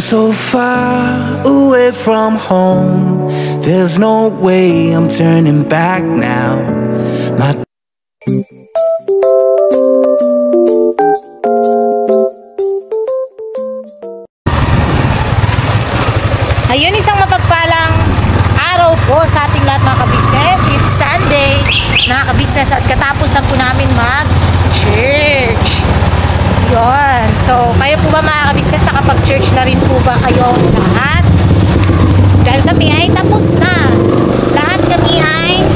I'm so far away from home. There's no way I'm turning back now. My Ayun, isang mapagpalang araw po sa ating lahat mga kabisnes. It's Sunday mga kabisnes at katapos lang po namin mag-church. Yun. So, kayo po ba mga kabisnes, nakapag-church na rin po ba kayo lahat? Dahil kami ay tapos na. Lahat kami ay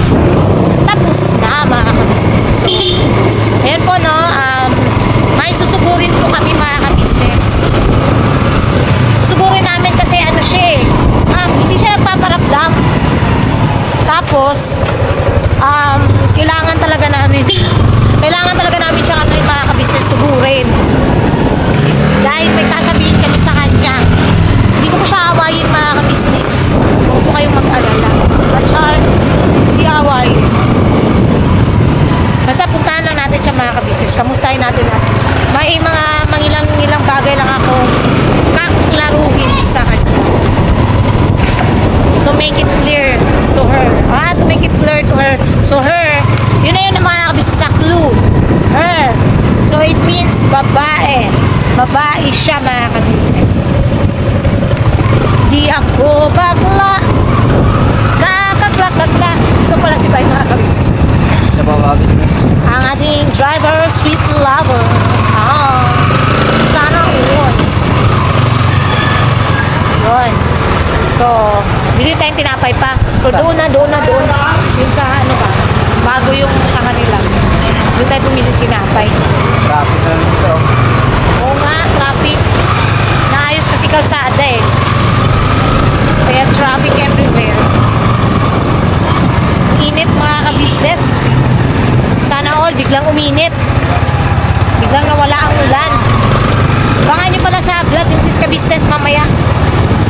tapos na mga kabisnes. So, ayan po no, may susugurin po kami mga kabisnes. Susugurin namin kasi ano siya hindi siya nagpaparamdam. Tapos, kailangan talaga namin siya mga kabisnes sugurin. Dahil may sasabihin kami sa kanya. Hindi ko po siya awayin mga kabisnes. Huwag po kayong mag-alala. Bachar, hindi awayin. Basta puntahan lang natin siya mga kabisnes. Kamustahin natin natin. May mga mangilang bagay lang ako kaklaruhin sa kanya. To make it clear to her. To make it clear to her. So her, yun na yun ang mga kabisnes sa clue. Her. So it means babae. Babae siya mga kabisnes. Di ako bakla. Kakakla. Ito pala si Bay mga kabisnes. Ito pa mga kabisnes. Ang ating driver, sweet lover. Sana all. Yun. So, bili tayong tinapay pa. So, doon na. Yung sa ano ba? Bago yung sa kanila. Doon tayo pumili tinapay. Traffic na dito. Oo nga, traffic. Naayos kasi kalsada eh. Kaya traffic everywhere. Init mga kabisnes. Sana all, biglang uminit. Biglang nawala ang ulan. Abangan nyo pala sa vlog yung Sis Kabisnes mamaya.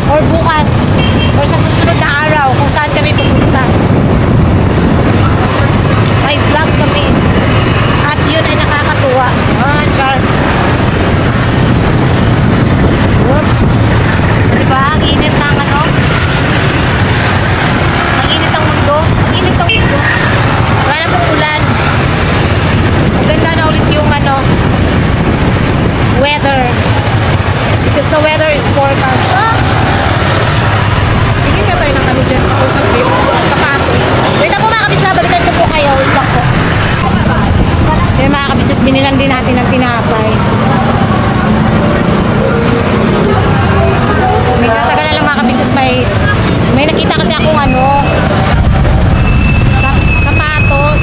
Or bukas. Or sa susunod na araw kung saan kami pupunta. May vlog kami. At yun ay nakakatuwa. Char. Whoops. Diba? Ang init ng ano? Ang init ng mundo. Wala na pong ulan. Maganda na ulit yung ano, weather. Because the weather is forecast. Tingin ka tayo ng ano dyan. Kausap dito. Kapasi. Wait na po mga kabisnes. Balikan ko po kayo. Wait lang po. Kaya mga kabisnes, binilan din natin ng tinapay. May katagal na lang mga kabisnes. May nakita kasi akong ano, sapatos.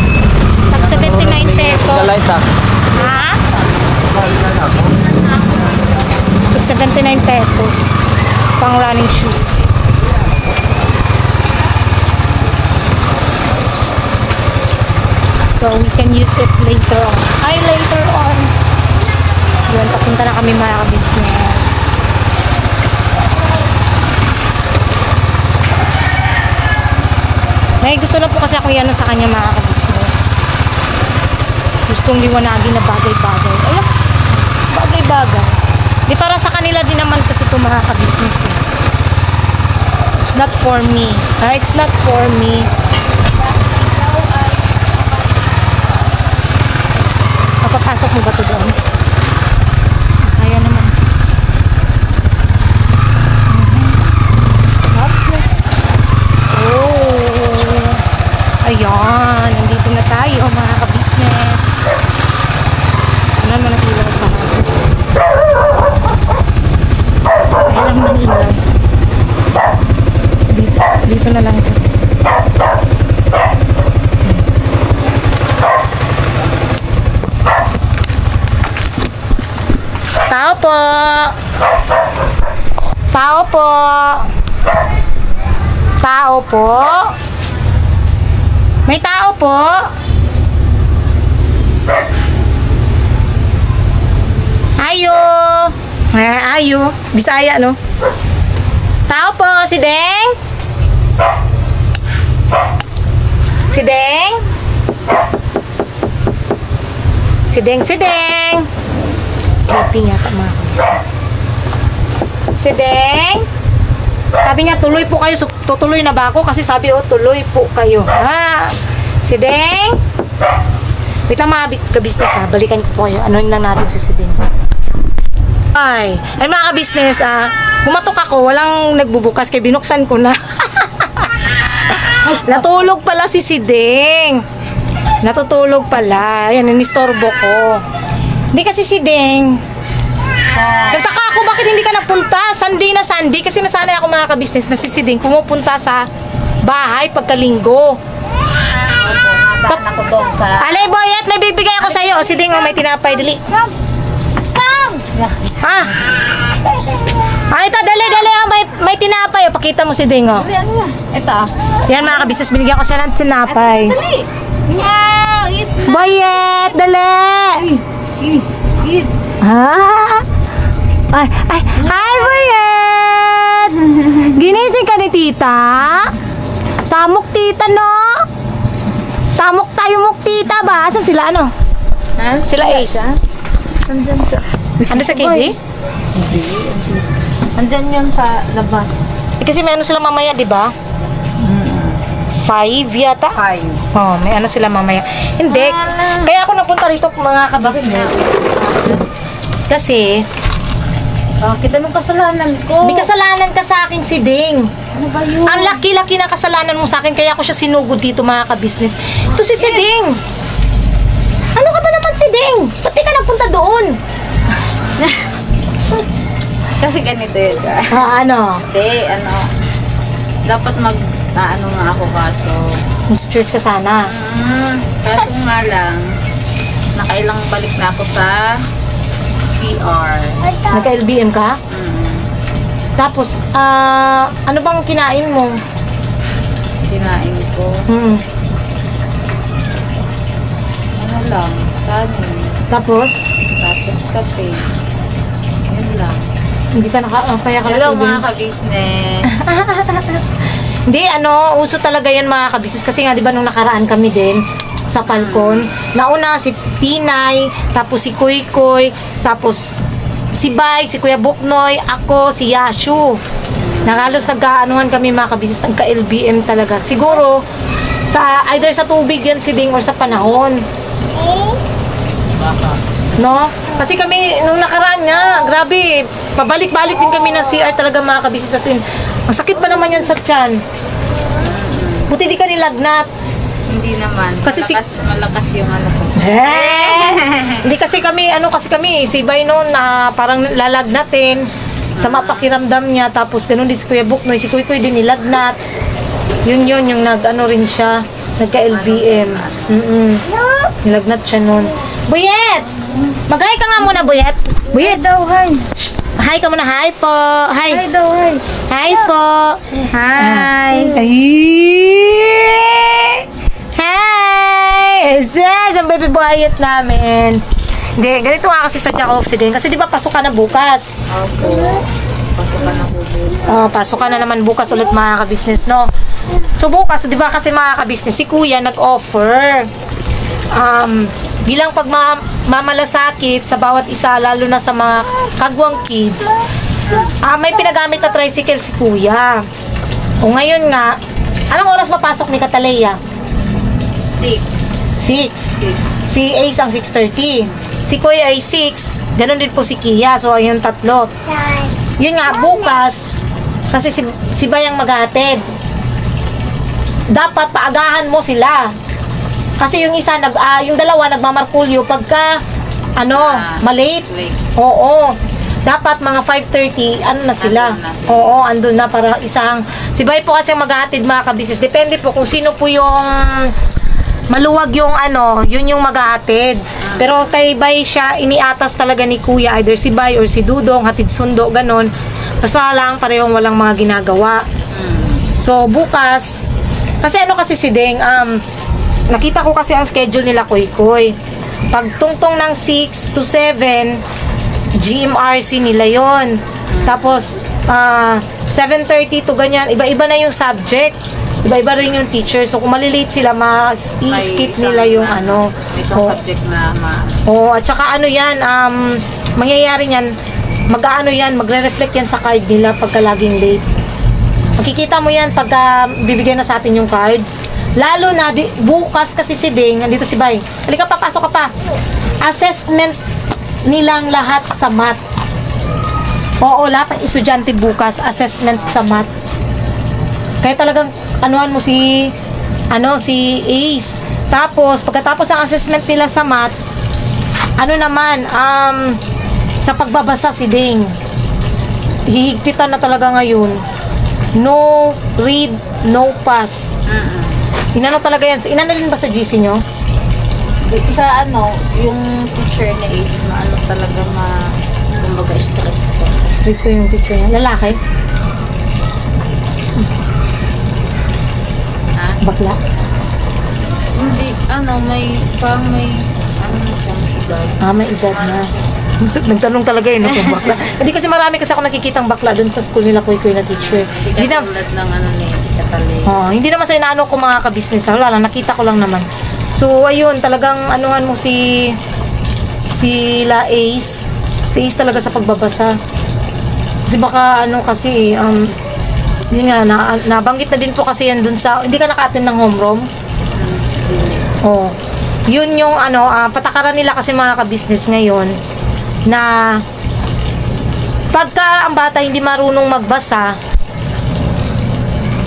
Tag 79 pesos. Ha? Tag 79 pesos. Pang running shoes. So we can use it later on. Later on. Yun, papunta na kami mga kabisnes. May gusto na po kasi ako yan sa kanya mga kabisnes. Gustong liwanagin na bagay-bagay. Alam, bagay-bagay. Di para sa kanila din naman kasi ito mga kabisnes eh. It's not for me. It's not for me. Papasok mo ba ito doon? Kaya naman. Opsness. Oh. Ayan. Nandito na tayo mga kabisnes. Ano naman ang ilaw pa? Ayan naman ilaw. Dito na lang ito. Tao po. Tao po. Tao po. May tao po. Ayo. Ayo. Bisaya no? Tao po. Si Deng. Si Deng. Si Deng. Sleeping yata mga kabisnes. Si Deng? Sabi niya, tuloy po kayo. So, tutuloy na ba ako? Kasi sabi, tuloy po kayo. Si Deng? Wait lang mga ka-business ha. Balikan ko po kayo. Anoin lang natin si Deng. Ay mga ka-business, kumatok ako. Walang nagbubukas kaya binuksan ko na. Natulog pala si Deng. Natutulog pala. Yan, inistorbo ko. Hindi kasi si Deng. Nagtaka ako, bakit hindi ka nagpunta? Sunday na Sunday. Kasi nasanay ako mga ka-business na si Deng pumupunta sa bahay pagkalinggo. Daan ako doon sa... Alay, Boyet, may bibigay ako sa'yo. Si Deng, may tinapay. Dali. Ha? Ito, dali. May tinapay. Pakita mo si Deng, oh. Ito. Yan mga ka-business, binigyan ko siya ng tinapay. Dali. Wow! Eat. Boyet, dali! Eat. Ay, hi, Boyet! Ginising ka ni tita? Samok tita, no? Tamok tayo mok tita ba? Asan sila, ano? Ha? Sila Ace? Andyan sa... Ano sa KB? Andyan yun sa labas. Kasi may ano sila mamaya, di ba? 5 yata? 5. Oh, may ano sila mamaya. Hindi. Kaya ako napunta rito mga ka-business. Kasi, Kita nung kasalanan ko. may kasalanan ka sa akin si Deng. Ano ba yun? Ang laki-laki na kasalanan mo sa akin, kaya ako siya sinugod dito mga ka-business. Ito si Deng. Ano ka ba naman si Deng? Ba't di ka nagpunta doon? Kasi ganito yun. Ano? Hindi, dapat ano nga ako kaso. Church ka sana. Kaso nga lang, nakailang balik na ako sa CR. Nagka-LBM ka? Tapos, ano bang kinain mo? Kinain ko. Ano lang, kanin. Tapos, Tapos kape. Yun lang. hindi ka kaya ka Hello nag-LBM? mga ka-business. Hindi, uso talaga yan mga kabisnes. Kasi nga, di ba, nung nakaraan kami din sa Falcon, nauna si Tinay, tapos si Kuy Kuy, tapos si Bay, si Kuya Buknoy, ako, si Yashu. Nagalos nagkaanuhan kami mga kabisnes, nagka-LBM talaga. Siguro, either sa tubig yan si Ding or sa panahon. No? Kasi kami, nung nakaraan nga, grabe, pabalik-balik din kami ng CR talaga mga kabisnes. As in, ang sakit pa naman yan sa tiyan. Buti di ka nilagnat. Hindi naman. Kasi malakas yung ano ko. Hindi kasi kami, si Bay noon na parang lalagnatin sa mapakiramdam niya. Tapos ganun din si Kuya Buknoy, si Kuy Kuy din nilagnat. Yun, yung nag-ano rin siya, nagka-LBM. Nilagnat siya noon. Buyet! Mag-hi ka nga muna, Buyet. Buyet daw, hi. Hi ka muna, hi po. Hi. Hi daw, hi. Hi po. Hi. Hi! Yes! Ang baby boyet namin. Hindi, ganito nga kasi sa Jack si Deng. Kasi di ba pasok ka na bukas? Opo. Pasok ka na po. Pasok ka na naman bukas ulit mga ka-business, no? So bukas, di ba kasi mga ka-business, si Kuya nag-offer. Bilang pagmamalasakit sa bawat isa, lalo na sa mga kagwang kids, may pinagamit na tricycle si Kuya. O ngayon nga, anong oras mapasok ni Kataleya? 6. 6. Si Ace ang 6:30. Si Kuya ay 6. Ganon din po si Kia. So, ayun, tatlo. Yun nga, bukas, kasi si Bayang maghatid. Dapat paagahan mo sila. Kasi yung isa, yung dalawa, nagmamarkulyo pagka, malate. Oo. Dapat mga 5:30, na sila. Oo, andun na para isang, si Bay po kasi maghahatid mga kabisnes. Depende po kung sino po yung maluwag yung yun yung maghahatid. Pero kay Bay siya, iniatas talaga ni Kuya, either si Bay or si Dudong, hatid sundo, ganon. Basta lang, parehong walang mga ginagawa. So, bukas, kasi si Deng, nakita ko kasi ang schedule nila, Kuy. Pag tungtong ng 6 to 7, GMRC nila yon. Tapos, 7:30 to ganyan, iba-iba na yung subject. Iba-iba rin yung teacher. So, kung malilate sila, i-skip nila yung May isang subject na at saka yan, mangyayari yan, mag-ano yan, magre-reflect yan sa card nila pagka laging late. Makikita mo yan pagka bibigyan na sa atin yung card. Lalo na bukas kasi si Ding, nandito si Bay. Halika pa, pasok ka pa. Assessment nilang lahat sa math. Oo, lahat ng estudyante bukas, assessment sa math. Kaya talagang anuhan mo si Ace. Tapos, pagkatapos ng assessment nila sa math, sa pagbabasa si Ding. Hihigpitan na talaga ngayon. No read, no pass. Inano talaga yan. Inano din ba sa GC nyo? Sa yung teacher ni Ace, talaga kumbaga strict. Strict yung teacher niya. Lalaki? Bakla? Hindi, parang may siyang edad. May edad na. Nagtanong talaga yun kung bakla. Hindi kasi marami kasi ako nakikitang bakla dun sa school nila Kuy na teacher. Hindi na tulad ng ni Katali. Hindi naman sa inaano ko mga ka-business. Wala lang, nakita ko lang naman. So, ayun, talagang anuhan mo si Ace. Si Ace talaga sa pagbabasa. Kasi baka yun nga, nabanggit na din po kasi yan dun sa, hindi ka naka-attend ng homeroom? Yun yung patakaran nila kasi mga ka-business ngayon na pagka ang bata hindi marunong magbasa,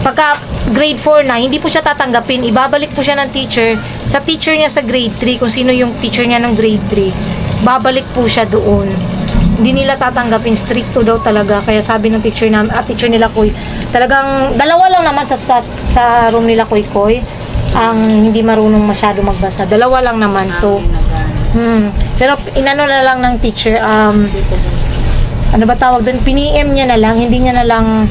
pagka grade 4 na, hindi po siya tatanggapin, ibabalik po siya ng teacher sa teacher niya sa grade 3, kung sino yung teacher niya ng grade 3, babalik po siya doon. Hindi nila tatanggapin, stricto daw talaga. Kaya sabi ng teacher nila Koy, talagang dalawa lang naman sa room nila Koy ang hindi marunong masyado magbasa. Dalawa lang naman. So, pero inano na lang ng teacher, ano ba tawag doon? Piniem niya na lang, hindi niya na lang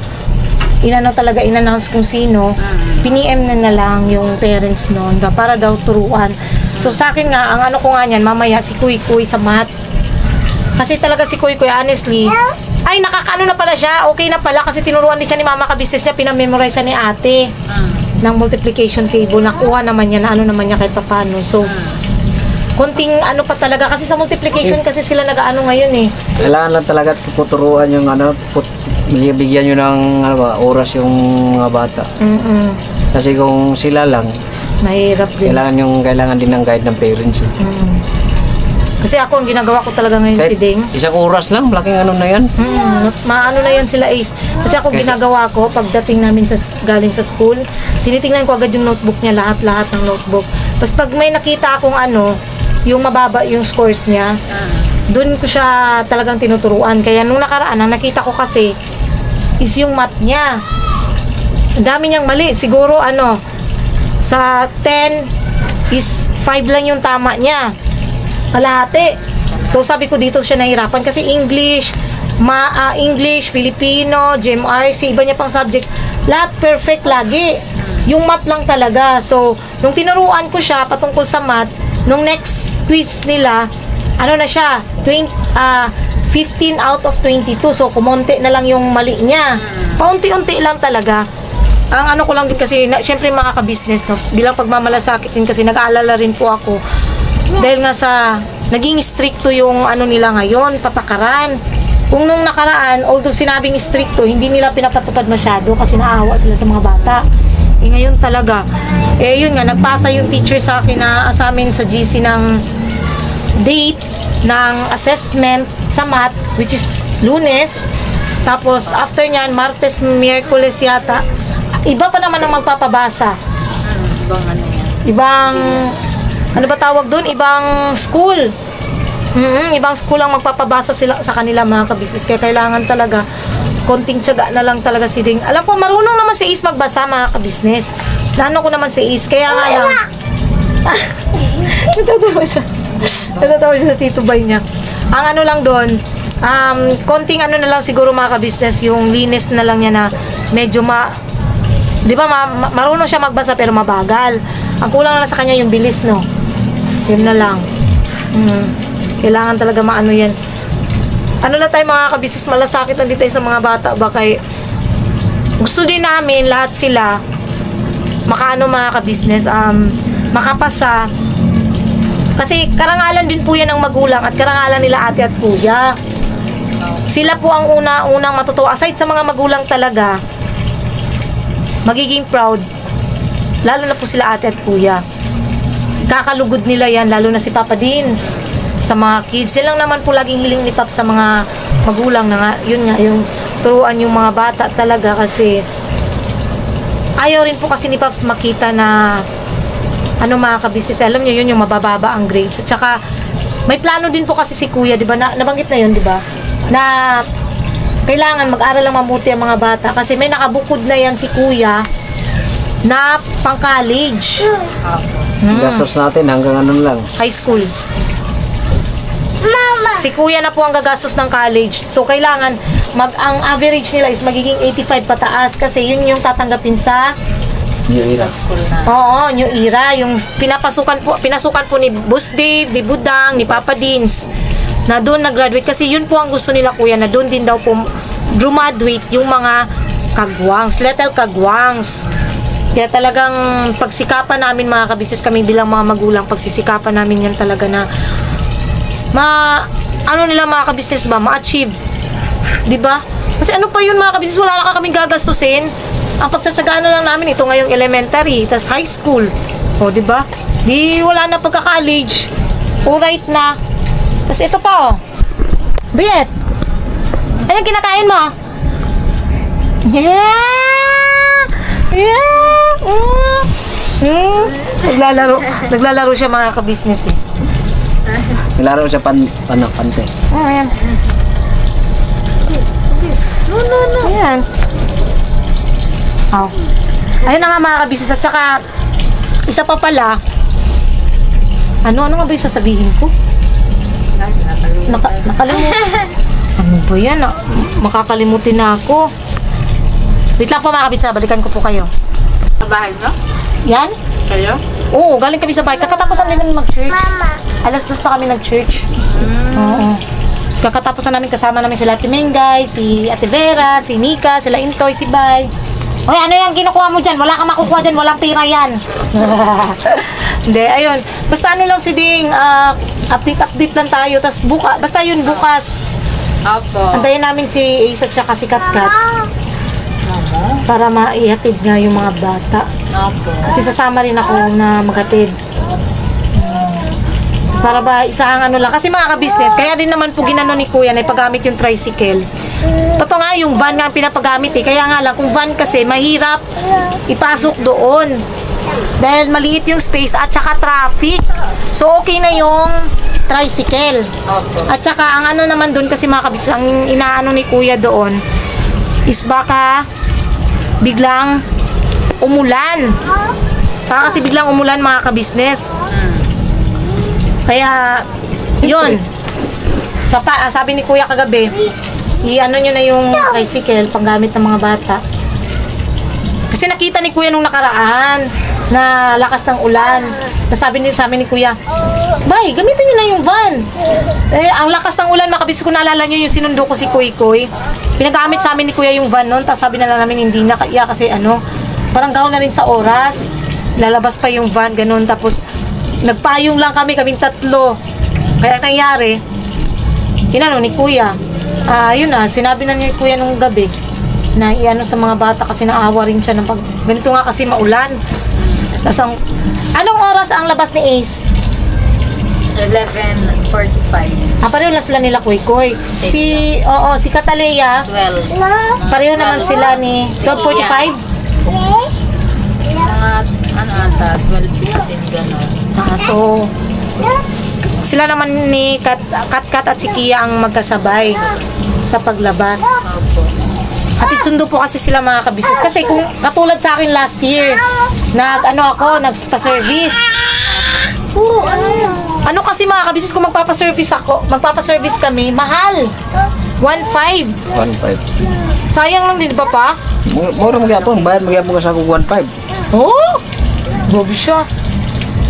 in-announce kung sino. Piniem na lang yung parents noon para daw turuan. So sa akin nga, ang ko nga niyan, mamaya si Kuy sa math. Kasi talaga si Kuy honestly, ay nakakaano na pala siya, okay na pala kasi tinuruan din siya ni mama ka-business niya, pinamemorize siya ni ate ng multiplication table, nakuha naman niya, naman niya kahit papano. So, konting pa talaga, kasi sa multiplication kasi sila nag-ano ngayon eh. Kailangan lang talaga tuturuan yung bigyan nyo ng oras yung mga bata. Kasi kung sila lang, mahirap din. Kailangan din ng guide ng parents. Kasi ako, ang ginagawa ko talaga ngayon kahit si Ding. Isang oras lang, malaking na yan. Maano na yan sila Ace. Kasi ako ginagawa ko, pagdating namin galing sa school, tinitingnan ko agad yung notebook niya, lahat ng notebook. Tapos pag may nakita akong yung mababa yung scores niya, doon ko siya talagang tinuturuan. Kaya nung nakaraan, ang nakita ko kasi is yung math niya. Ang dami niyang mali. Siguro sa 10 is 5 lang yung tama niya. Kalahati. So sabi ko dito siya nahirapan kasi English, Filipino, GMRC, iba niya pang subject. Lahat perfect lagi. Yung math lang talaga. So, nung tinuruan ko siya patungkol sa math, nung next quiz nila, na siya, 15 out of 22. So, kumonti na lang yung mali niya. Paunti-unti lang talaga. Ang ko lang din kasi, syempre mga ka-business, no? Bilang pagmamalasakit din kasi nag-aalala rin po ako. Dahil nga naging stricto yung nila ngayon, patakaran. Kung nung nakaraan, although sinabing stricto, hindi nila pinapatupad masyado kasi naawa sila sa mga bata. Ngayon talaga, yun nga, nagpasa yung teacher sa akin sa amin sa GC ng date ng assessment sa math, which is Lunes. Tapos, after nyan, Martes, Miyerkules yata. Iba pa naman ang magpapabasa. Ibang ba tawag doon? Ibang school. Ibang school ang magpapabasa sila sa kanila mga ka-business. Kaya kailangan talaga konting tiyaga na lang talaga si Ding. Alam ko, marunong naman si Ace magbasa mga ka-business. Lano ko naman si Ace. Kaya nga lang. Natatawa siya sa titubay niya. Ang lang doon, konting na lang siguro mga ka-business, yung linis na lang niya na medyo di ba, marunong siya magbasa pero mabagal. Ang kulang na sa kanya yung bilis, no? Yun na lang. Kailangan talaga yan. Lang tayo mga ka-business, malasakit lang dito sa mga bata. Bakay gusto din namin lahat sila mga ka-business, makapasa. Kasi karangalan din po yan ng magulang at karangalan nila ate at kuya. Sila po ang unang matutuwa. Aside sa mga magulang talaga, magiging proud. Lalo na po sila ate at kuya. Kakalugod nila yan, lalo na si Papa Dins. Sa mga kids. Silang naman po laging hiling ni Pap sa mga magulang na nga. Yun nga, yung turuan yung mga bata talaga kasi ayaw rin po kasi ni Paps makita na ano mga kabisnes. Alam niyo yun yung mabababa ang grades. At saka may plano din po kasi si kuya, di ba? Nabanggit na yun, di ba? Na kailangan mag-aral lang mabuti ang mga bata kasi may nakabukod na yan si kuya na pang-college. Gastos natin hanggang ano lang. High school. Si kuya na po ang gagastos ng college. So, kailangan, ang average nila is magiging 85 pataas kasi yun yung tatanggapin sa Sa school na. Oo, New Era. Yung pinasukan po ni Boss Dave, ni Budang, ni Papa Dins na doon nag-graduate. Kasi yun po ang gusto nila kuya na doon din daw po graduate yung mga kagwangs, little kagwangs. Kaya talagang pagsikapan namin mga kabisnes kami bilang mga magulang, pagsisikapan namin yan talaga na ano nila mga kabisnes ba, ma-achieve. Diba? Kasi ano pa yun mga kabisnes, wala na kaming gagastusin. Ang pagtsatsagaan na lang namin ito ngayong elementary, tas high school. O, diba? Di wala na pagka-college. Alright na. Tas ito pa, oh. Bet. Ayun, kinakain mo. Yeah! Yeah! Naglalaro siya mga kabisnes eh. Nilaro siya pante. Oh, ayan. No. Ayan. Oh. Ayun na nga mga kabisnes. At saka, isa pa pala, ano nga ba yung sasabihin ko? Nakalimutan. Ano ba yan? Makakalimutin na ako. Wait lang po mga kabisnes. Balikan ko po kayo. Sa bahay nyo? Yan? Kayo? Oo, galing kami sa bahay. Kakatapos na namin mag-church. Alas 2 na kami nag-church. Oo. Kakatapos na namin, kasama namin sila Ate Mengay, si Ate Vera, si Nika, sila Intoy, si Bay. Oy, ano yung kinukuha mo dyan? Wala kang makukuha dyan, walang pira yan. Hindi, ayun. Basta ano lang si Ding, update lang tayo. Tapos basta yun bukas. Opo. Antayin namin si Ace at saka si Katkat. Para maihatid nga yung mga bata. Opo. Kasi sasama rin ako na maghatid. Para ba isang ano lang. Kasi mga ka-business, kaya din naman po ginano ni Kuya na ipagamit yung tricycle. Totoo nga, yung van nga ang pinapagamit eh. Kaya nga lang, kung van kasi, mahirap ipasok doon. Dahil maliit yung space at saka traffic. So, okay na yung tricycle. At saka, ang ano naman doon kasi mga ka-business, ang inaano ni Kuya doon is baka biglang umulan. Baka kasi biglang umulan mga ka-business. Kaya, yun. Sabi ni Kuya kagabi, i-ano nyo na yung tricycle panggamit ng mga bata. Kasi nakita ni Kuya nung nakaraan na lakas ng ulan. Nasabi niya sa amin ni Kuya, Bay, gamitin nyo na yung van. Eh, ang lakas ng ulan, makabis ko naalala nyo yung sinundo ko si Kuy Kuy. Pinagamit sa amin ni Kuya yung van noon, tapos sabi na namin hindi na kaya kasi ano, parang gawin na rin sa oras. Lalabas pa yung van, ganun. Tapos, nagpayong lang kaming tatlo. Kaya nangyari, inano ni Kuya. Yun na, sinabi na ni Kuya nung gabi na iano sa mga bata kasi naawa rin siya ng ganito nga kasi maulan. Tapos anong oras ang labas ni Ace? 11:45. Pareho na sila nila Kuy Kuy. Si Katalea, 12. pareho naman sila ni 12:45. Mga, ano ata, 12:15 gano'n. So, sila naman ni Katkat at si Kia ang magkasabay sa paglabas. At sundo po kasi sila mga kabisnes. Kasi kung katulad sa akin last year, nagpa-service. Ano kasi mga kabisnes, kung magpapa-service kami, mahal. 1.5. 1.5. Sayang lang din, di ba pa? Mura magyapon, bayad magyapon ka sa 1.5. Oh! Grabe siya.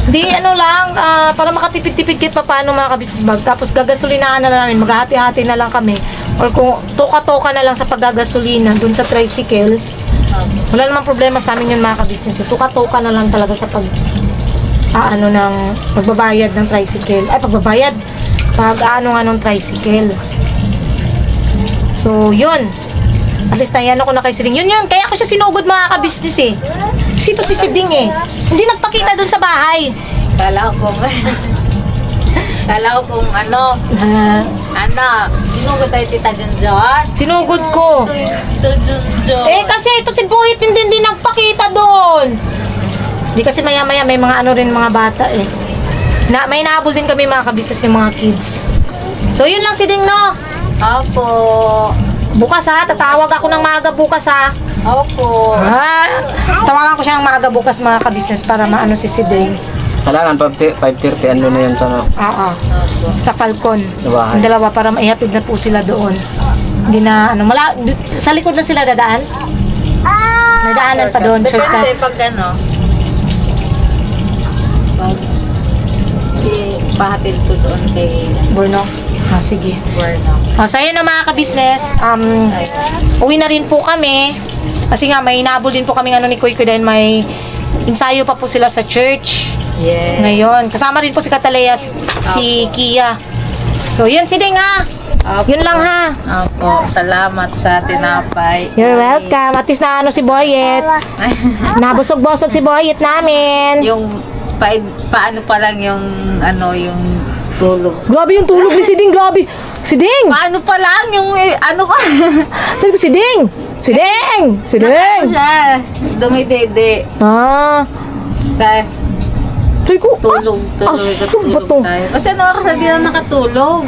Di, para makatipid-tipid kahit pa paano mga kabisnes bag. Tapos gagasolinahan na lang namin, maghahati-hati na lang kami. Or kung toka-toka na lang sa paggagasolina dun sa tricycle, wala namang problema sa amin yun mga kabisnes. Toka-toka na lang talaga sa ng pagbabayad ng tricycle. Ay, pagbabayad. Pag-ano nga ng tricycle. So, yun. At least nayano ko na kay Siding. Yun. Kaya ako siya sinugod mga ka-business eh. Kasi ito si Siding eh. Hindi nagpakita dun sa bahay. Kala ko kung ano, sinugod tayo Tita Junjun. Sinugod ko. Tita Junjun. Eh, kasi ito si Buhit hindi nagpakita doon. Di kasi maya-maya may mga ano rin mga bata eh. May naabol din kami mga ka-business yung mga kids. So, yun lang Siding, no? Opo. Bukas ha, tatawag ako ng maaga bukas ha. Opo. Tawagan ko siya ng maaga bukas mga ka-business para maano si Siding. Kailangan 5:30 ano na yun sa ano. Oo. Sa Falcon. Bahay. Yung dalawa para maihatid na po sila doon. Hindi na, sa likod lang sila dadaan? May daanan pa doon, Depende shortcut. pag ano. Pag pahatid ko doon kay Borno? Sige. Borno. So, ayun na mga ka-business. Uwi na rin po kami. Kasi nga, may inabol din po kami ni Kuy Kuy dahil may ensayo pa po sila sa church. Yes. Ngayon. Kasama rin po si Katalea, si Kia. So, yun, Siding ha. Opo. Yun lang ha. Opo. Salamat sa tinapay. You're welcome. At least na si Boyet. Nabusog-busog si Boyet namin. Yung paano pa lang yung yung tulog. Grabe yung tulog ni Siding. Grabe. Siding! Paano pa lang yung ano pa? Sabi ko, Siding! Siding! Siding! Siya. Dumidede. Sabi ko, Tulog ba to? tayo. Kasi ano oras na di na nakatulog.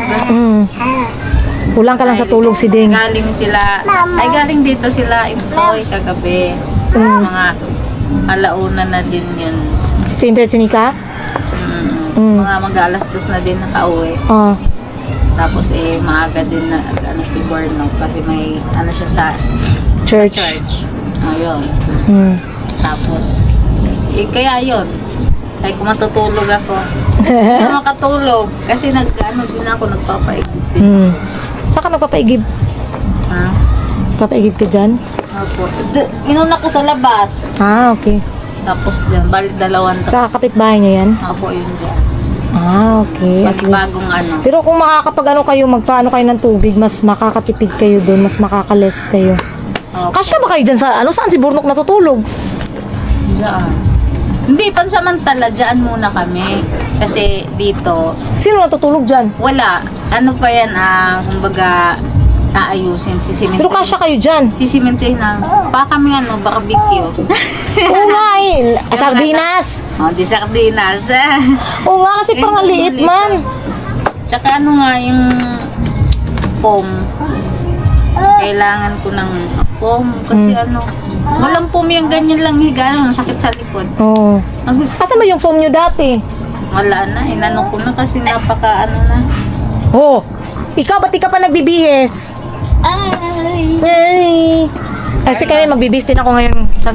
Kulang ka lang sa tulog, Siding. Galing dito sila Intoy kagabi. Mga alauna na din yun. Si Indred Sinika? Mga mag-alas 2 na din nakauwi. Tapos maaga din na si Borno kasi may siya sa Church. Ayun. Tapos kaya yun. Ay kung matutulog ako. Hindi ako makatulog kasi din ako nagpapaigib din. Saan ka nagpapaigib? Ha? Papaigib ka dyan? Opo. Inuna ko sa labas. Okay. Tapos dyan, balik 2 taon. Sa kapitbahay niyo yan? Opo, yun dyan. Okay. At least. Panibagong Pero kung makakapag kayo, magpaano kayo ng tubig, mas makakatipid kayo doon, mas makakales kayo. Opo. Kasya ba kayo dyan sa, saan si Burnok natutulog? Dyan. Hindi, pansamantala, dyan muna kami. Kasi dito, Sino natutulog dyan? wala. Ano pa yan, kumbaga, aayusin, sisimentohin. Pero kasya kayo dyan. Sisimentohin na. Pa kami barbecue. Oo nga eh. Sardinas. Di sardinas. Oo nga kasi parang ang liit man. Tsaka yung foam. Kailangan ko ng foam. Kasi walang foam yung ganyan lang higa. Masakit sa likod. Oo. Asan ba yung foam nyo dati? Wala na. Inanong ko na kasi napaka na. Oo. Ikaw, ba't di ka pa nagbibihis? Ay. Kasi kami magbibihis din ako ngayon sa,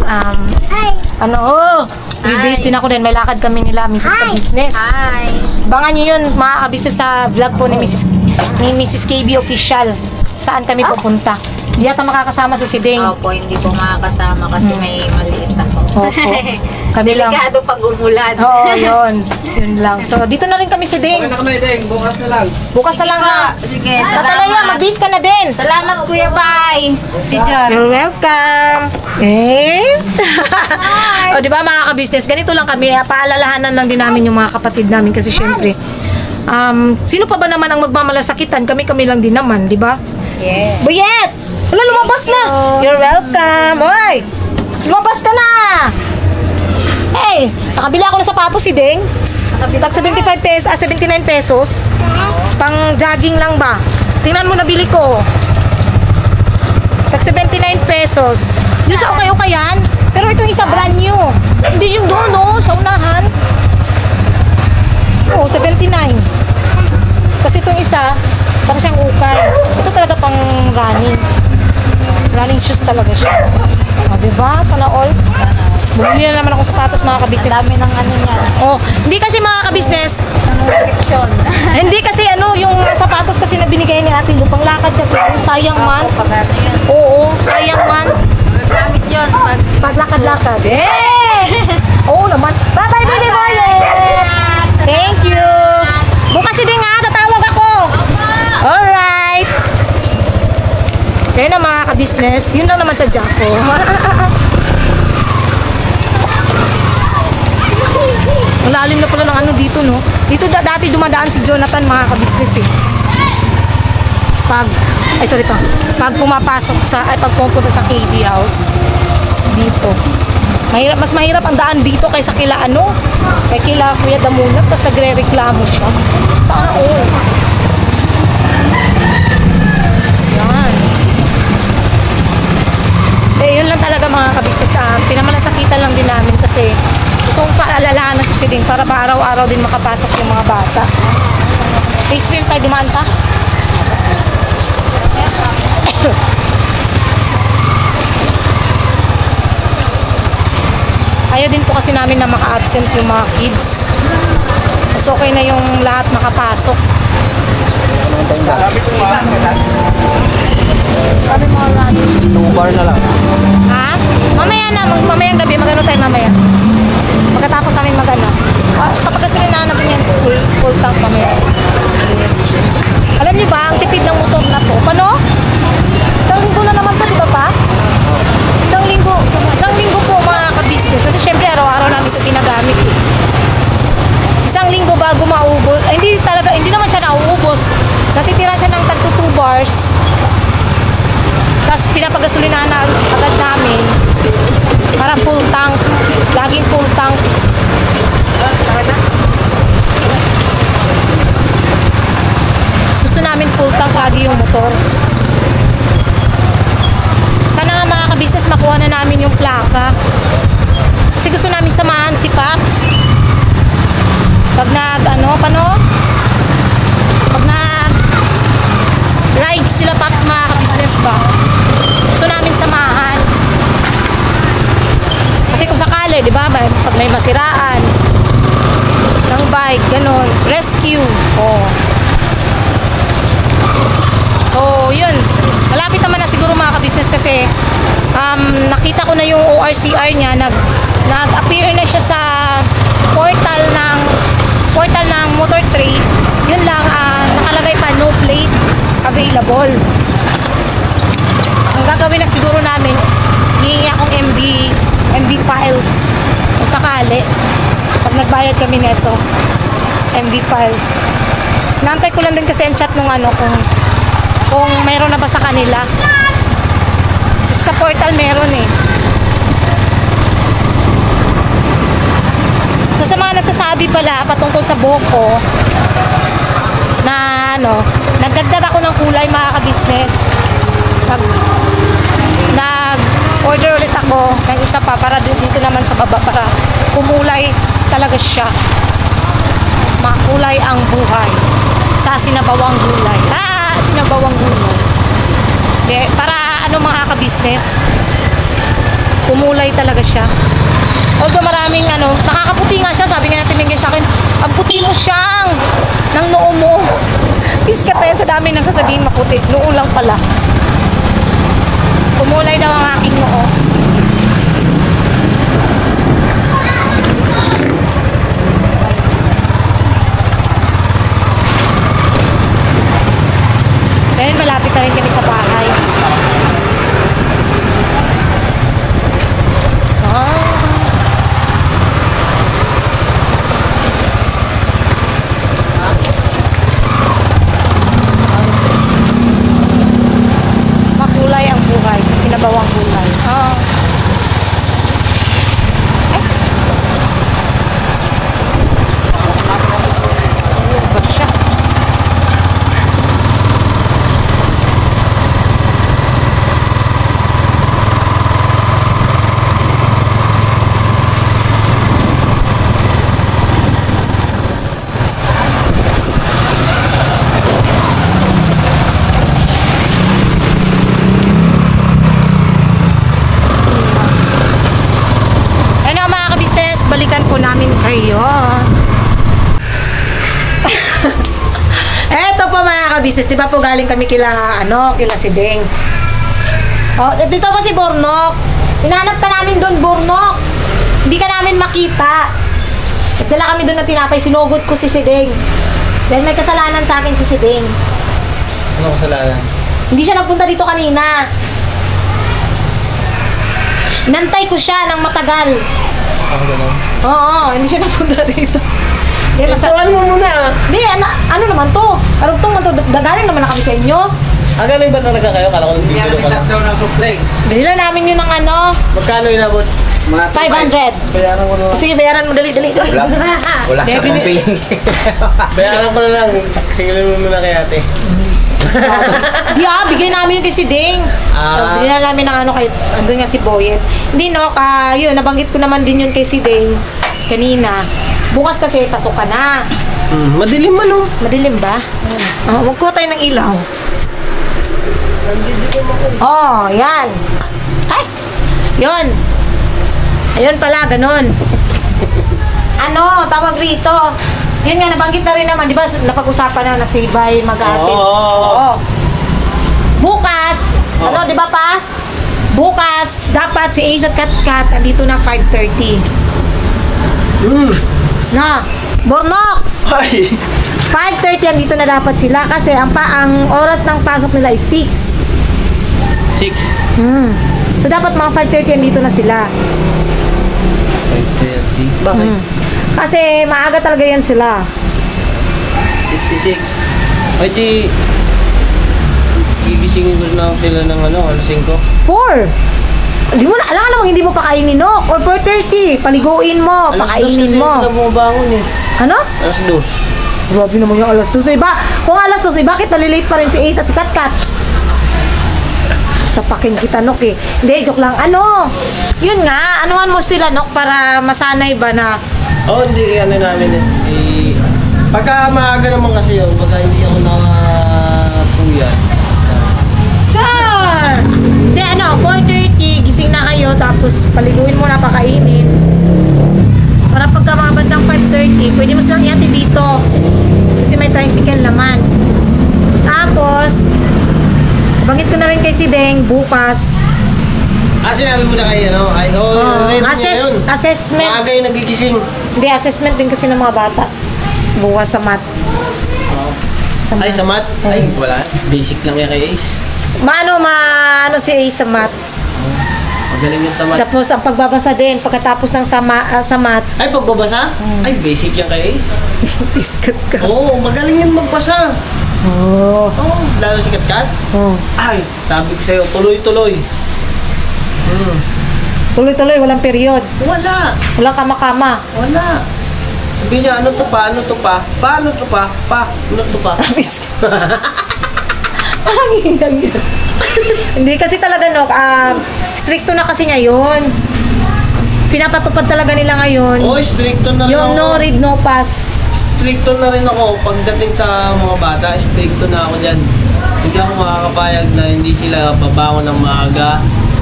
magbibihis din ako din. May lakad kami nila, Mrs. Ka-Business. Hi! Abangan nyo yun, mga ka-business sa vlog po ni Mrs. KB Official. Saan kami pupunta. Hindi yata makakasama si Siding. Opo, hindi ko makakasama kasi may maliit ako. Opo. Kami lang. Delikado pag umulan. Oo, yun. Yun lang. So, dito na rin kami si Ding. Okay na kami, Deng. Bukas na lang. Bukas na lang ha. Sige, Katalaya, salamat. mag-bis ka na din. Salamat, Kuya. Bye. Teacher. You're welcome. O, di ba mga ka-business, ganito lang kami. Paalalahanan lang din namin yung mga kapatid namin kasi syempre, sino pa ba naman ang magmamalasakitan? Kami lang din naman, di ba? Yeah. Buyet! Wala, lumabas na. You're welcome. Oy! Lumabas ka na. Hey, nakabili ako ng sapatos si Ding. Tag 75 pesos, 79 pesos. Pang jogging lang ba? Tingnan mo nabili ko. Tag 79 pesos. Yung sa ukay-ukayan. Pero itong isa brand new. Hindi yung doon, sa unahan. Oo, 79. Kasi itong isa, parang siyang ukay. Ito talaga pang running. Running shoes talaga siya. O, diba? Sana all. Bumili na naman ako sapatos mga ka-business. Dami ng niyan. Oh, hindi kasi mga ka-business. Hindi kasi yung sapatos kasi na binigay ni Ate Lu, pang lakad kasi. Sayang man. Pag yan. Oo, sayang man. Magagamit yun. Paglakad-lakad. Oo naman. Bye-bye, baby boy. Thank you. Bukas si Ding ha, tatawag ako. Alright. business. Yun lang naman sa ko. Ang lalim na pala ng ano dito, no? Dito dati dumadaan si Jonathan, mga ka-business eh. Pag pumapasok pag pupunta sa KB House dito. Mas mahirap ang daan dito kaysa kila kila Kuya Damunat, tapos nagre-reklamo siya. Sana all. Yan. Yun lang talaga mga kabisnes. Pinamalasakitan lang din namin kasi gusto kong paalalahanan kasi din para araw-araw din makapasok yung mga bata. Face rin tayo, dumaan pa. Ayaw din po kasi namin na maka-absent yung mga kids. Mas okay na yung lahat makapasok. Sabi mo already. 2 bar na lang. Ha? Mamayang gabi, magano tayo mamaya. Pagkatapos namin magano. Kapag kasi nahanap niyan, full tank mamaya. Alam niyo ba, ang tipid ng motor na to, paano? Isang linggo na naman to, di ba pa? Isang linggo po mga ka-business. Kasi syempre araw-araw namin ito ginagamit eh. Isang linggo bago maubos. Hindi naman siya nauubos. Natitira siya ng tagto 2 bars. Tapos pinapagasolinahan na agad namin para full tank. Laging full tank. Gusto namin full tank lagi yung motor. Sana nga mga ka-business makuha na namin yung plaka. Kasi gusto namin samahan si Paps. Pag ride sila Paps, mga ka-business ba? Gusto namin samahan. Kasi kung sakali, di ba, pag may masiraan ng bike, ganun, rescue. Oh. So, yun. Malapit naman na siguro mga ka-business kasi nakita ko na yung ORCR niya, nag-appear na siya sa portal ng Motor Trade. Yun lang, nakalagay pa no plate available. Ang gagawin na siguro namin, hihingi akong MV files kung sakali pag nagbayad kami neto, MV files. Naantay ko lang din kasi ang chat nung kung mayroon na ba sa kanila. Sa portal meron eh. So sa mga nagsasabi pala patungkol sa buhok ko na nagdagdag ako ng kulay, mga ka-business. Nag-order ulit ako ng isa pa para dito naman sa baba para kumulay talaga siya. Makulay ang buhay sa sinabawang gulay. Sinabawang gulay. Para mga ka-business, kumulay talaga siya. Although maraming nakakaputi nga siya, sabi nga natin Mingay sa akin, ang puti mo siyang ng noo mo. Piskat na yan sa dami nang sasabihin maputi. Noo lang pala. Kumulay daw ang aking noo. Dahil malapit na rin kami sa bahay. Makulay ang buhay sa sinabawang gulay. Balikan po namin kayo. Eto po mga ka-business, di ba po galing kami kila Sideng. Dito pa si Bornok. Hinahanap ka namin doon, Bornok. Hindi ka namin makita. Nagdala kami doon ng tinapay, sinugot ko si Sideng. Dahil may kasalanan sa akin si Sideng. Ano kasalanan? Hindi siya nagpunta dito kanina. Nantay ko siya ng matagal. Ganun. Oo, hindi siya napunta dito. Hindi, Ituan mo muna ah. Hindi, ano naman to? Karugtong man to, dagaling naman na kami sa inyo. Galing ba talaga kayo? Kala ko nagbibiro ka lang. ng supplies. Bilila namin yun ng ano, Magkano inabot? 500. Bayaran ko na lang. Sige, bayaran mo, dali. Wala Hindi, ka bini- pang paying. Bayaran ko na lang. Singilin mo muna kay ate. Di bigay namin yung kay si Ding. Ah. Binila namin ng ano kay, andun nga si Boyet. Hindi no, yun, nabanggit ko naman din yun kay si Ding kanina. Bukas kasi pasok ka na. Madilim man oh. Madilim ba? Magkuha tayo ng ilaw. Oh, yan. Ay! Yun. Ayun pala, ganun. Ano, tawag rito. Yun nga, nabanggit na rin naman, di ba, napag-usapan na si Bay mag-aatid. Oo. Bukas, ano, di ba pa? Bukas, dapat si Ace at Katkat andito na 5:30. Na, Bornok! Ay! 5:30 andito na dapat sila kasi ang oras ng pasok nila is 6. 6. So dapat mga 5:30 andito na sila. 530. Bakit? Kasi maaga talaga yan sila. 66. Ay di... Gigisingin ko na sila ng ano, alas 5. 4. Hindi mo na, alam ka namang hindi mo pakainin, no? Or 4:30, paliguin mo, pakainin mo. Alas 2 kasi sila bumabangon eh. Ano? Alas 2. Grabe naman yung alas 2. So iba, kung alas 2, bakit nalilate pa rin si Ace at si Katkat? Sa paking kita, Nok eh. Hindi, joke lang. Ano? Yun nga, anuhan mo sila, Nok, para masanay ba na Oo, hindi ano namin eh. Pagka maaga naman kasi yun, pagka hindi ako nakapuyat. Char! Hindi, 4:30, gising na kayo, tapos paliguin mo na, pakainin. Para pagka mga bandang 5:30, pwede mo silang ihatid dito. Kasi may tricycle naman. Tapos, bangit ko na rin kay si Deng, bukas. Sinabi mo na kayo, no? Ay, ready niya yun. Assessment. Maaga yung nagigising. Hindi, assessment din kasi ng mga bata. Bukas sa math. Ay, sa math? Ay, wala. Basic lang yan kay Ace. Ano si Ace sa math. Magaling yan sa math. Tapos, ang pagbabasa din, pagkatapos ng sa math. Ay, pagbabasa? Ay, basic yan kay Ace. Tiskat ka. Oo, magaling yan magbasa. Oh. Oo, lalo si Katkat. Oh. Ay, sabi ko sa'yo, tuloy-tuloy. Tuloy-tuloy, walang period. Wala. Walang kama-kama. Wala. Sabi niya, ano to pa? Ano to pa? Paano to pa? Ano to pa? Abis. Parang hinang yun. Hindi kasi talaga, no, stricto na kasi ngayon. Pinapatupad talaga nila ngayon. Oo, stricto na rin Yung ako. no read, no pass. Stricto na rin ako. Pagdating sa mga bata, stricto na ako dyan. Hindi ako makakapayag na hindi sila babangon ng maaga.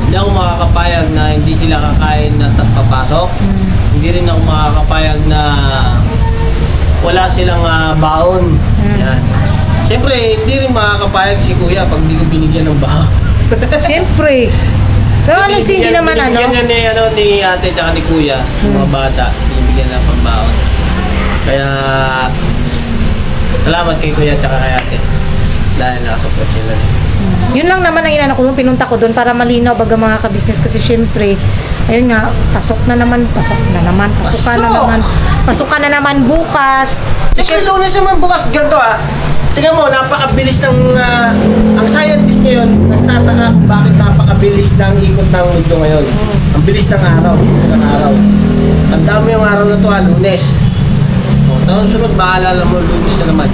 Hindi ako makakapayag na hindi sila kakain na tas papasok. Hindi rin ako makakapayag na wala silang baon. Yan. Siyempre, hindi rin makakapayag si kuya pag hindi ko binigyan ng baon. Siyempre. Pero honestly, hindi naman Binigyan niya ni ate tsaka ni kuya, yung mga bata, binibigyan lang pang baon. Kaya, salamat kay kuya tsaka kay ate. Dahil nakasupport sila. Yun lang naman ang inano ko nung pinunta ko doon para malinaw baga mga ka-business kasi syempre, ayun nga, pasok ka na naman bukas. Kasi Lunes naman bukas, ganito tingnan mo, napakabilis ng, ang scientist ngayon, nagtataka kung bakit napakabilis ng ikot ng mundo ngayon. Ang bilis ng araw, Tandaan mo yung araw na to, Lunes. Tapos sunod, maalala mo, Lunes na naman.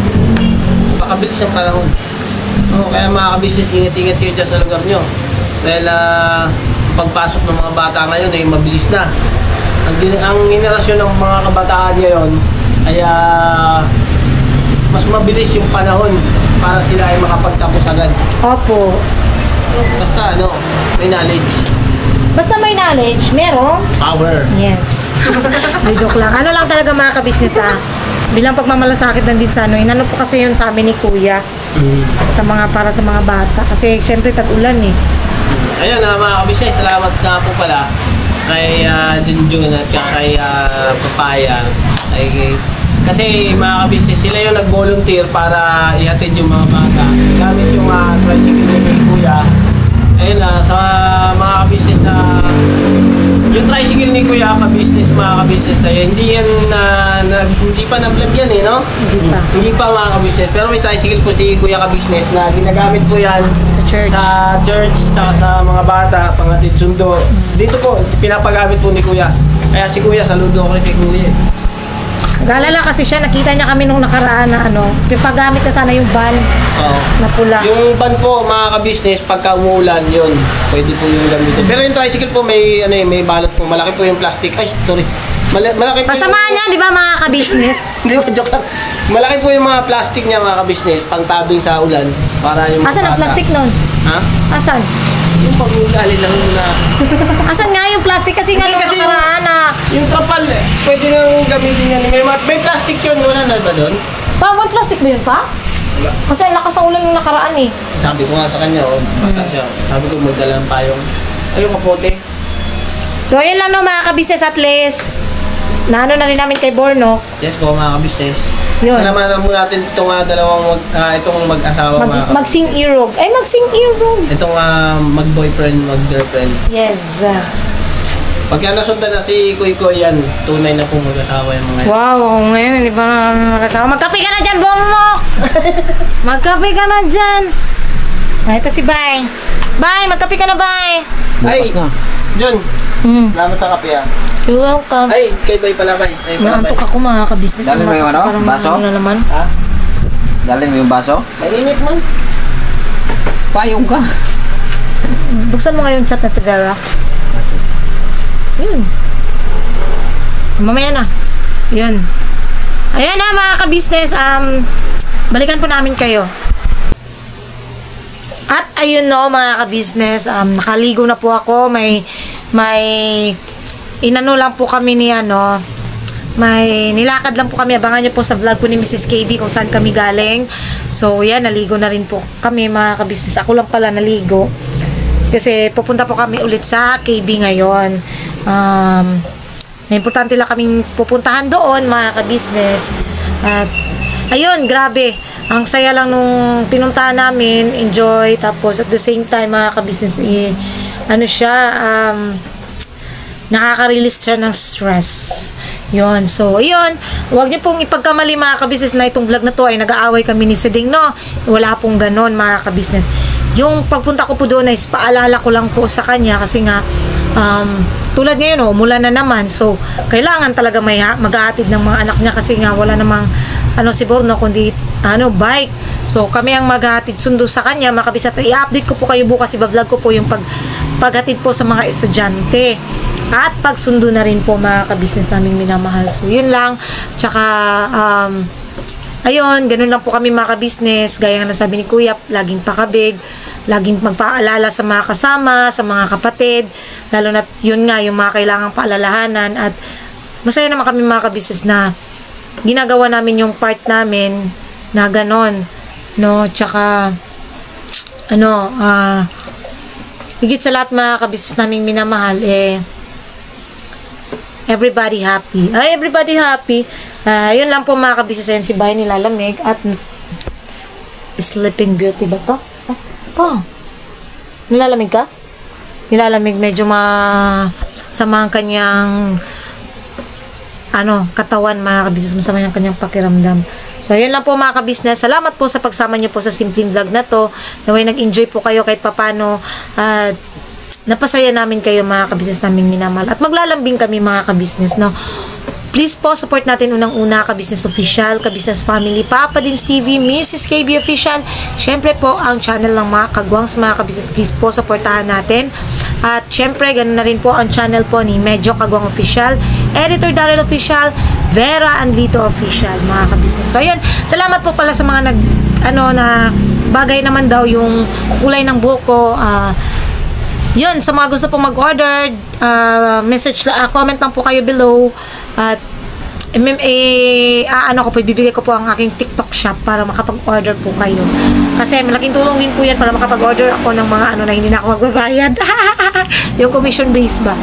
Napakabilis ng panahon. Kaya mga ka-business, ingat-ingat kayo dyan sa lugar nyo. Dahil pagpasok ng mga bata ngayon ay mabilis na. Ang henerasyon ng mga kabataan ngayon ay mas mabilis yung panahon para sila ay makapagtapos agad. Opo. Basta may knowledge. Basta may knowledge, merong Power. yes. Di joke lang. Ano lang talaga mga ka-business bilang pagmamalasakit ng din sa inano po kasi yun sa amin ni Kuya. Para sa mga bata. Kasi syempre tag-ulan eh. Ayun mga kabisay, salamat nga po pala kay Junjun at kay Papaya. Kasi mga kabisay, sila yung nag-volunteer para ihatid yung mga bata. Gamit yung tricycle ni Kuya. ayun sa mga ka-business yung tricycle ni Kuya ka-business, mga ka-business hindi yan hindi pa na-vlog yan no? Hindi pa mga ka-business. Pero may tricycle po si Kuya ka-business na ginagamit po yan sa church, tsaka sa mga bata, pangatid sundo. Dito po, pinapagamit po ni Kuya. Kaya si Kuya, saludo ako kay Kuya. Galala kasi siya, nakita niya kami nung nakaraan na pipagamit na sana yung van na pula. Yung van po, mga ka-business, pagka umuulan, yun, pwede po yung gamitin. Pero yung tricycle po, may balot po, malaki po yung plastic. Ay, sorry. Malaki po Pasamaan niya, di ba mga ka-business? Hindi ba, joke lang. Malaki po yung mga plastic niya, mga ka-business, pangtabing sa ulan. Para yung Asan ang plastic nun? Ha? Asan? Yung pag-ugali lang muna. Asan nga yung plastic kasi nga Hindi, nung kasi nakaraan yung trapal, pwede nang gamitin yan. May plastic yun, wala na ba doon? may plastic ba yun pa? Wala. Kasi ang lakas ng ulan nung nakaraan eh. Sabi ko nga sa kanya, basta siya. Sabi ko, magdala ng payong. Ayun, kapote. So ayun lang no mga ka-business, at least na na rin namin kay Borno. Yes po, mga ka-business. Yun. Salamatan mo natin itong itong mag-asawa, mga Magsing irog. Ay, magsing irog. Itong mag-boyfriend, mag-girlfriend. Yes. Pagka nasundan na si Kuy Kuy yan, tunay na po mag-asawa yung mga yan. Wow, ngayon hindi ba makasama? Magkape ka na dyan, Bomo! Magkape ka na dyan. Ito si Bay. Bay, magkape ka na, Bay. Bukas na. Jun, salamat sa kape You're welcome. Ay, kay Bay pala, Bay. Ay, pala, Bay. Naantok ako mga ka-business. Dali mo yung Parang baso? ano na naman. Ha? Galing mo yung baso? Mainit man. Payong ka. Buksan mo nga yung chat na Tevera. Yun. Mamaya na. Yun. Ayan na mga ka-business. Balikan po namin kayo. At ayun no mga ka-business. Nakaligo na po ako. May inano lang po kami ni may nilakad lang po kami. Abangan nyo po sa vlog po ni Mrs. KB kung saan kami galing. So yan, naligo na rin po kami mga ka-business. Ako lang pala naligo. Kasi pupunta po kami ulit sa KB ngayon. May importante lang kaming pupuntahan doon mga ka-business. At ayun, grabe. Ang saya lang nung pinuntahan namin. Enjoy. Tapos at the same time mga ka-business, nakaka-release siya ng stress. Yun. So, yun. Huwag niyo pong ipagkamali mga ka-business na itong vlog na to ay nag-aaway kami ni Siding, no? Wala pong ganon mga ka-business. Yung pagpunta ko po doon ay paalala ko lang po sa kanya kasi nga tulad ngayon, umulan na naman. So, kailangan talaga may maghahatid ng mga anak niya kasi nga wala namang si Borno kundi bike. So, kami ang maghahatid sundo sa kanya. Mga ka-business, i-update ko po kayo bukas, i-vlog ko po yung paghatid po sa mga estudyante. At pagsundo na rin po mga ka-business naming minamahal. So, yun lang. Tsaka, ayun, ganun lang po kami mga ka-business. Gaya nga nasabi ni Kuya, laging pakabig, laging magpaalala sa mga kasama, sa mga kapatid. Lalo na yun nga, yung mga kailangang paalalahanan. At masaya naman kami mga ka-business na ginagawa namin yung part namin na ganon. No? Tsaka, higit sa lahat mga ka-business naming minamahal, everybody happy. Everybody happy. Yun lang po mga ka-business. Si Bay nilalamig at Sleeping Beauty ba to? Nilalamig ka? Nilalamig, medyo masama ang kanyang katawan mga ka-business, masama ang kanyang pakiramdam. So, yun lang po mga ka-business. Salamat po sa pagsama niyo po sa simpleng vlog na to. Naway nag-enjoy po kayo kahit papano. Napasaya namin kayo mga ka-business naming minamahal. At maglalambing kami mga ka-business, no? Please po, support natin unang-una ka-business official, ka-business family, Papa Dins TV, Mrs. KB official. Syempre po, ang channel ng mga kagwangs mga ka-business. Please po, supportahan natin. At syempre, ganun na rin po ang channel po ni Medyo Kagwang official, Editor Daryl official, Vera Anlito official, mga ka-business. So, ayun. Salamat po pala sa mga na bagay naman daw yung kulay ng buhok ko. Yun, sa mga gusto pong mag-order, comment lang po kayo below. At ibibigay ko po ang aking TikTok shop para makapag-order po kayo. Kasi malaking tulong din po yan para makapag-order ako ng mga na hindi na ako magbabayad. Yung commission base ba.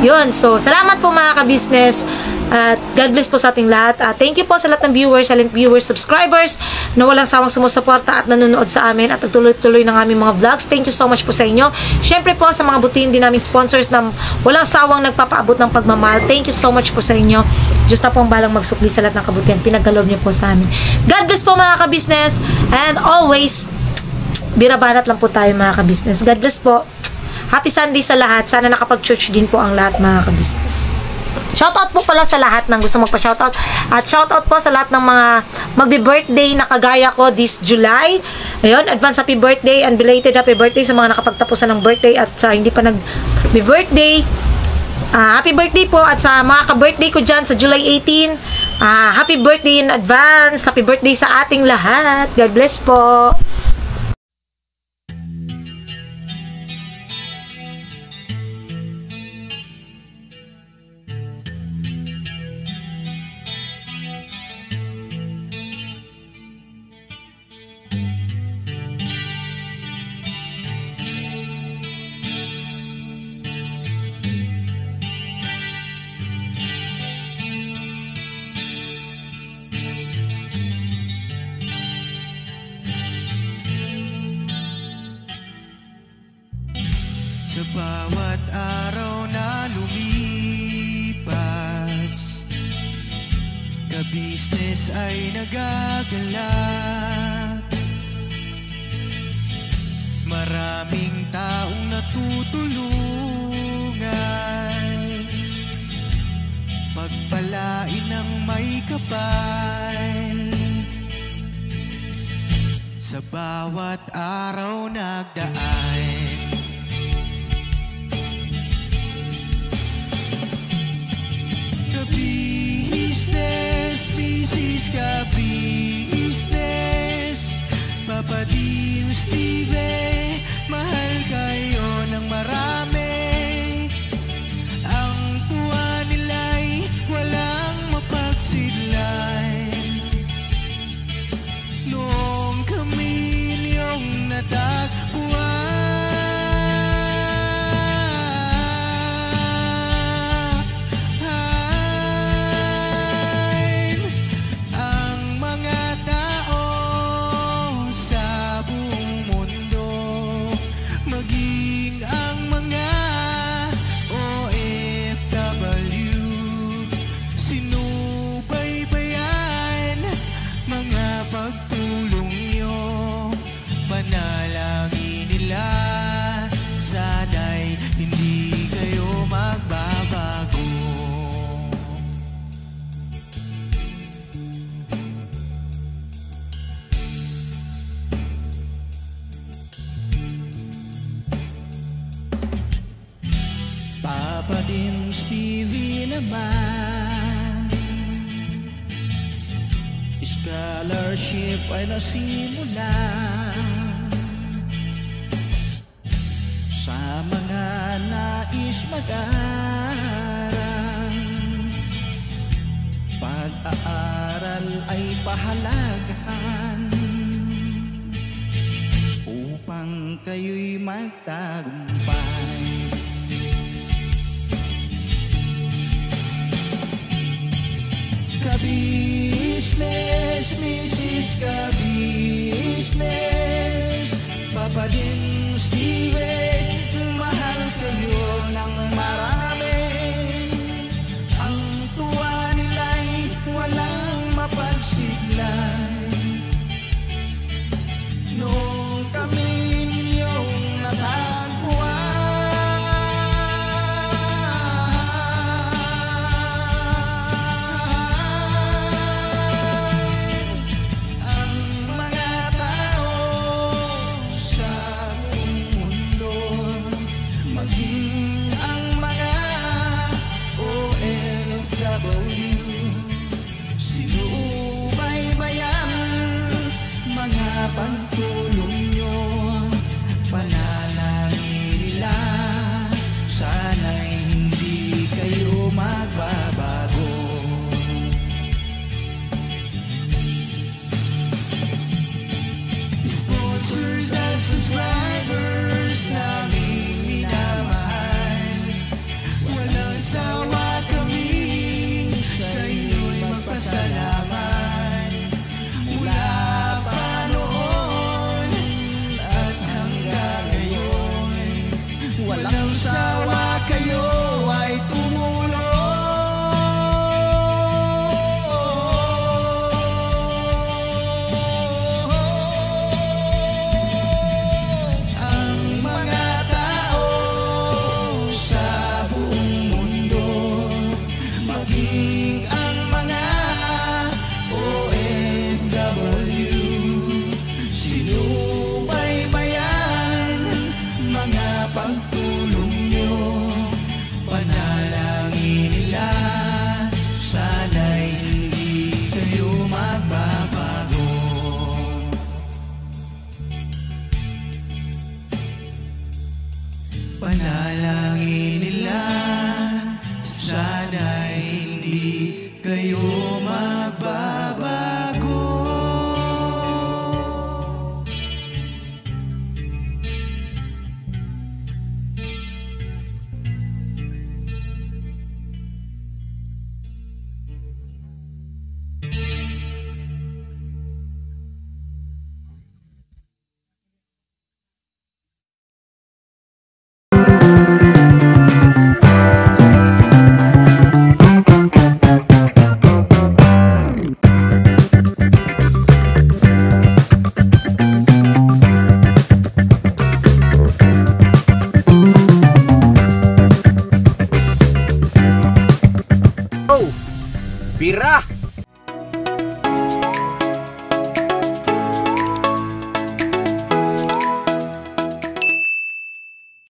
Yun, so salamat po mga ka-business. At God bless po sa ating lahat. Thank you po sa lahat ng viewers, silent viewers, subscribers na walang sawang sumusuporta at nanonood sa amin at nagtuloy-tuloy ng aming mga vlogs. Thank you so much po sa inyo. Syempre po sa mga butihin din namin sponsors na walang sawang nagpapaabot ng pagmamahal. Thank you so much po sa inyo. Diyos na po ang balang magsukli sa lahat ng kabutihan. Pinagkaloob niyo po sa amin. God bless po mga ka-business, and always birabanat lang po tayo mga ka-business. God bless po. Happy Sunday sa lahat. Sana nakapag-church din po ang lahat mga ka-business. Shoutout po pala sa lahat ng gusto magpa-shoutout. At shoutout po sa lahat ng mga magbi-birthday na kagaya ko this July. Ayun, advance happy birthday and belated happy birthday sa mga nakapagtapusan ng birthday at sa hindi pa nag-birthday. Happy birthday po at sa mga ka-birthday ko dyan sa July 18. Happy birthday in advance. Happy birthday sa ating lahat. God bless po. Sa bawat araw na lumipas, ka-business ay nagagalak. Maraming taong natutulungan, pagpalain ng may kapal. Sa bawat araw nagdaan, ka-business, business, ka-business, Papa Dean, Steve, mahal kayo ng marami. Ang tuwa nila'y walang mapagsidlan. Noong kami niyong natagpuan, Papa Dean, Stevie naman, scholarship ay nasimula sa mga nais mag-aral. Pag-aaral ay pahalagahan upang kayo'y magtagumpay. Ka-business, Mrs. Ka-business, Papa Dean, Steve, mahal kayo ng marami. Ang tuwa nila'y walang mapagsidlan. Noong kami ninyong natagpuan, ang mga tao sa buong mundo pera.